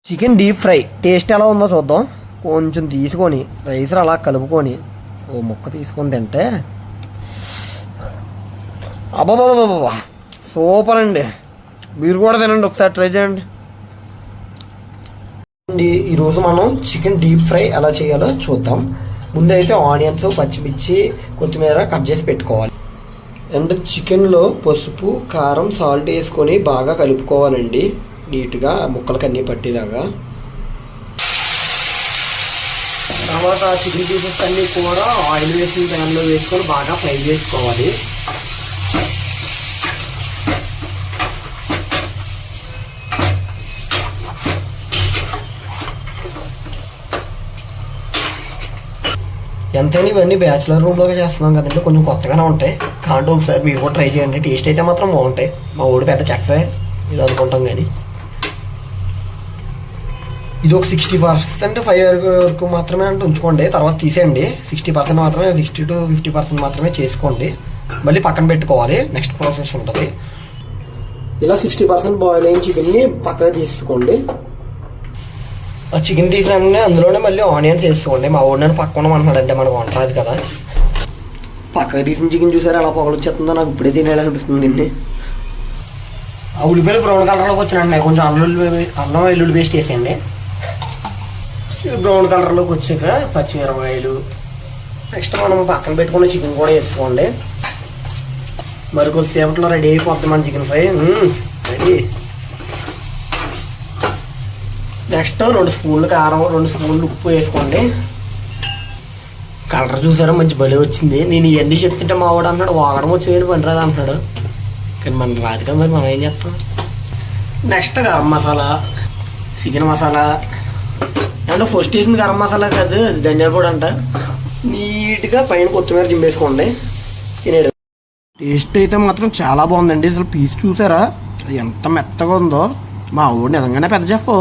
Chicken deep fry taste ఎలా ఉందో చూద్దాం. కొంచెం తీసుకొని రైస్ అలా కలుపుకొని ఓ ముక్క తీసుకొని తింటే అబ్బాబాబా సూపర్ అండి. మీరు కూడా తినండి, ఒకసారి ట్రై చేయండి. ఈరోజు మనం చికెన్ డీప్ ఫ్రై ఎలా చేయాలో చూద్దాం. ముందైతే ఆనియన్స్, పచ్చిమిర్చి, కొత్తిమీర కట్ చేసి పెట్టుకోవాలి. అండ్ చికెన్లో పసుపు, కారం, సాల్ట్ వేసుకొని బాగా కలుపుకోవాలండి నీట్గా ముక్కలకి అన్నీ పట్టేలాగా. తర్వాత చికెన్ పీసెస్ అన్నీ కూడా ఆయిల్ వేసిన ప్యాన్లో వేసుకొని బాగా ఫ్రై చేసుకోవాలి. ఎంతైనా ఇవన్నీ బ్యాచిలర్ రూమ్లోకి చేస్తున్నాం కదండి, కొంచెం కొత్తగానే ఉంటాయి కాబట్టి ఒకసారి మీరు కూడా ట్రై చేయండి. టేస్ట్ అయితే మాత్రం బాగుంటాయి. మా ఊడి పెద్ద చెఫే ఇది అనుకుంటాం. కానీ ఇది ఒక 60% 5 వరకు మాత్రమే అంటే ఉంచుకోండి, తర్వాత తీసేయండి. 60% మాత్రమే, 60 to 50% మాత్రమే చేసుకోండి. మళ్ళీ పక్కన పెట్టుకోవాలి, నెక్స్ట్ ప్రాసెస్ ఉంటుంది. ఇలా 60% బాయిల్ అయిన చికెన్ని పక్కన తీసుకోండి. ఆ చికెన్ తీసిన అందులోనే మళ్ళీ ఆనియన్స్ వేసుకోండి. మా ఊడిని పక్కన అంటున్నాడంటే మనకు వంట రాదు కదా. పక్కకు తీసిన చికెన్ చూసారా ఎలా పొగలు వచ్చేస్తుందో, నాకు ఇప్పుడే తినేయాలనిపిస్తుంది దీన్ని. ఆ ఉల్లిపాయలు బ్రౌన్ కలర్లోకి వచ్చినాయండి. కొంచెం అల్లం వెల్లుల్లి పేస్ట్ వేసేయండి. బ్రౌన్ కలర్లోకి వచ్చాక పచ్చిమిరపకాయలు, నెక్స్ట్ మనం పక్కన పెట్టుకున్న చికెన్ కూడా వేసుకోండి. మరి కొద్దిసేపట్లో రెడీ అయిపోతుంది మన చికెన్ ఫ్రై. రెడీ. నెక్స్ట్ 2 స్పూన్లు కారం, 2 స్పూన్లు ఉప్పు వేసుకోండి. కలర్ చూసారా మంచి భలే వచ్చింది. నేను ఇవన్నీ చెప్తుంటే మా వాడు అన్నాడు వాగడం వచ్చేది పని రాదు అంటున్నాడు. కానీ మన రాదు కదా, మరి మనం ఏం చేస్తాం. నెక్స్ట్ గరం మసాలా, చికెన్ మసాలా, అంటే ఫస్ట్ వేసింది గరం మసాలా కాదు, అది ధనియాల పొడి అంట. నీట్గా పైన కొత్తిమీర జింపేసుకోండి. తినేడు. టేస్ట్ అయితే మాత్రం చాలా బాగుందండి. అసలు పీస్ చూసారా ఎంత మెత్తగా ఉందో. మా ఊడు నిజంగానే పెద్ద చెఫ్.